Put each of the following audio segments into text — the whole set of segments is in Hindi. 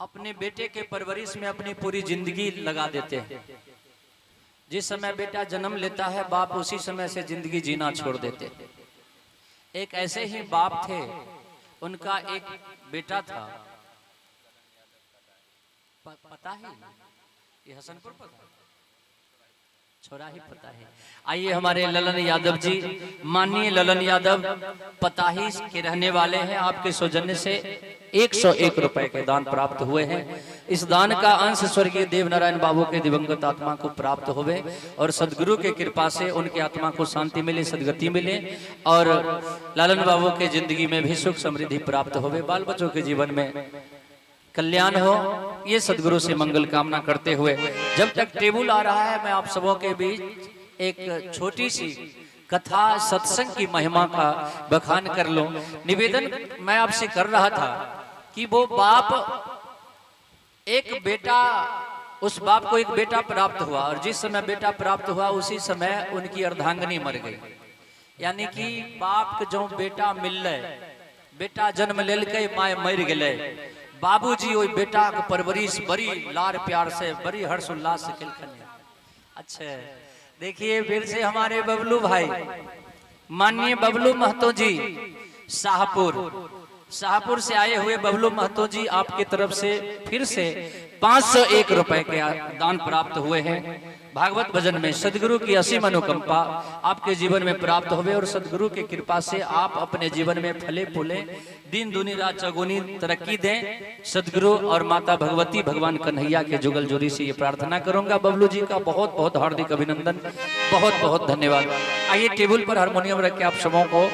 अपने बेटे के परवरिश में अपनी पूरी जिंदगी लगा देते हैं। जिस समय बेटा जन्म लेता है बाप उसी समय से जिंदगी जीना छोड़ देते। एक ऐसे ही बाप थे, उनका एक बेटा था, पता है ये हसनपुर पता छोरा ही पता है। आइए हमारे ललन यादव जी, माननीय ललन यादव पताही के रहने वाले हैं। आपके सौजन्य से 101 रुपए के दान प्राप्त हुए हैं। इस दान का अंश स्वर्गीय देवनारायण बाबू के दिवंगत आत्मा को प्राप्त होवे और सदगुरु के कृपा से उनके आत्मा को शांति मिले, सदगति मिले और लालन बाबू के जिंदगी में भी सुख समृद्धि प्राप्त होवे, बाल बच्चों के जीवन में कल्याण हो, ये सदगुरु से मंगल कामना करते हुए जब तक टेबल आ रहा है, मैं आप सबों के बीच एक छोटी सी कथा सत्संग की महिमा का बखान कर लो। निवेदन मैं आपसे कर रहा था कि वो बाप एक बेटा, उस बाप को एक बेटा प्राप्त हुआ और जिस समय बेटा प्राप्त हुआ उसी समय उनकी अर्धांगिनी मर गई। यानी कि बाप के जो बेटा मिल रहे, बेटा जन्म लेल के माय मर गए, बाबूजी ओई बेटा के परवरिश बड़ी लार प्यार से, बड़ी हर्षोल्लास से केलखन। अच्छा देखिए फिर से हमारे बबलू भाई, माननीय बबलू महतो जी शाहपुर से आए हुए बबलू महतो जी, आपकी तरफ से फिर से 501 रुपए के दान प्राप्त हुए हैं। भागवत भजन में सदगुरु की असीम अनुकंपा आपके जीवन में प्राप्त होवे और सदगुरु की कृपा से आप अपने जीवन में फले फूले, दिन दूनी रात चौगुनी तरक्की दें। सदगुरु और माता भगवती भगवान कन्हैया के जुगल जोड़ी से ये प्रार्थना करूंगा। बबलू जी का बहुत बहुत हार्दिक अभिनंदन, बहुत बहुत धन्यवाद। आइए टेबल पर हारमोनियम रख के आप सबों को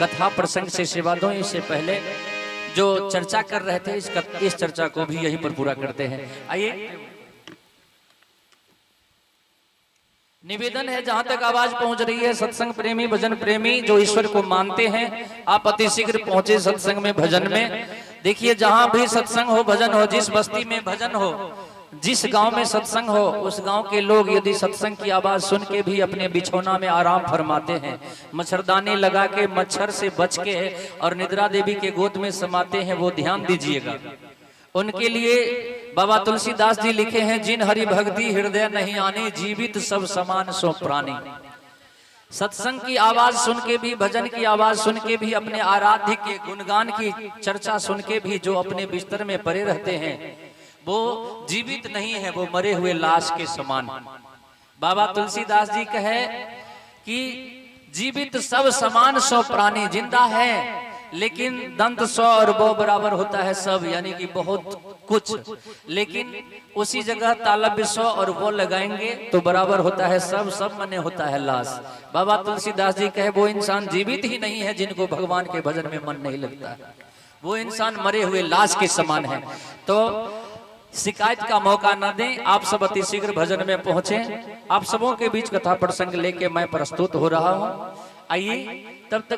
कथा प्रसंग से सेवा दो। इससे पहले जो चर्चा कर रहे थे इस चर्चा को भी यहीं पर पूरा करते हैं। आइए निवेदन है, जहां तक आवाज पहुंच रही है, सत्संग प्रेमी, भजन प्रेमी जो ईश्वर को मानते हैं, आप अति शीघ्र पहुंचे सत्संग में, भजन में। देखिए जहां भी सत्संग हो, भजन हो, जिस बस्ती में भजन हो, जिस गांव में सत्संग हो, उस गांव के लोग यदि सत्संग की आवाज सुन के भी अपने बिछौना में आराम फरमाते हैं, मच्छरदानी लगा के मच्छर से बच के और निद्रा देवी के गोद में समाते हैं, वो ध्यान दीजिएगा। उनके लिए बाबा तुलसीदास जी लिखे हैं, जिन हरि भक्ति हृदय नहीं आने, जीवित सब समान सो प्राणी। सत्संग की आवाज सुन के भी, भजन की आवाज सुन के भी, अपने आराध्य के गुणगान की चर्चा सुन के भी जो अपने बिस्तर में पड़े रहते हैं वो जीवित नहीं है, वो मरे हुए लाश के समान। बाबा तुलसीदास जी कहे कि जीवित सब समान सो प्राणी, जिंदा है लेकिन दंत 100 और वो बराबर होता है सब, यानी कि बहुत कुछ, लेकिन उसी जगह तालब 100 और वो लगाएंगे तो बराबर होता है सब, सब मने होता है लाश। बाबा तुलसीदास जी कहे वो इंसान जीवित ही नहीं है जिनको भगवान के भजन में मन नहीं लगता है, वो इंसान मरे हुए लाश के समान है। तो शिकायत का मौका न दें, आप सब अति शीघ्र भजन में पहुंचे। आप सबों के बीच कथा प्रसंग लेके मैं प्रस्तुत हो रहा हूं। आइए तब तक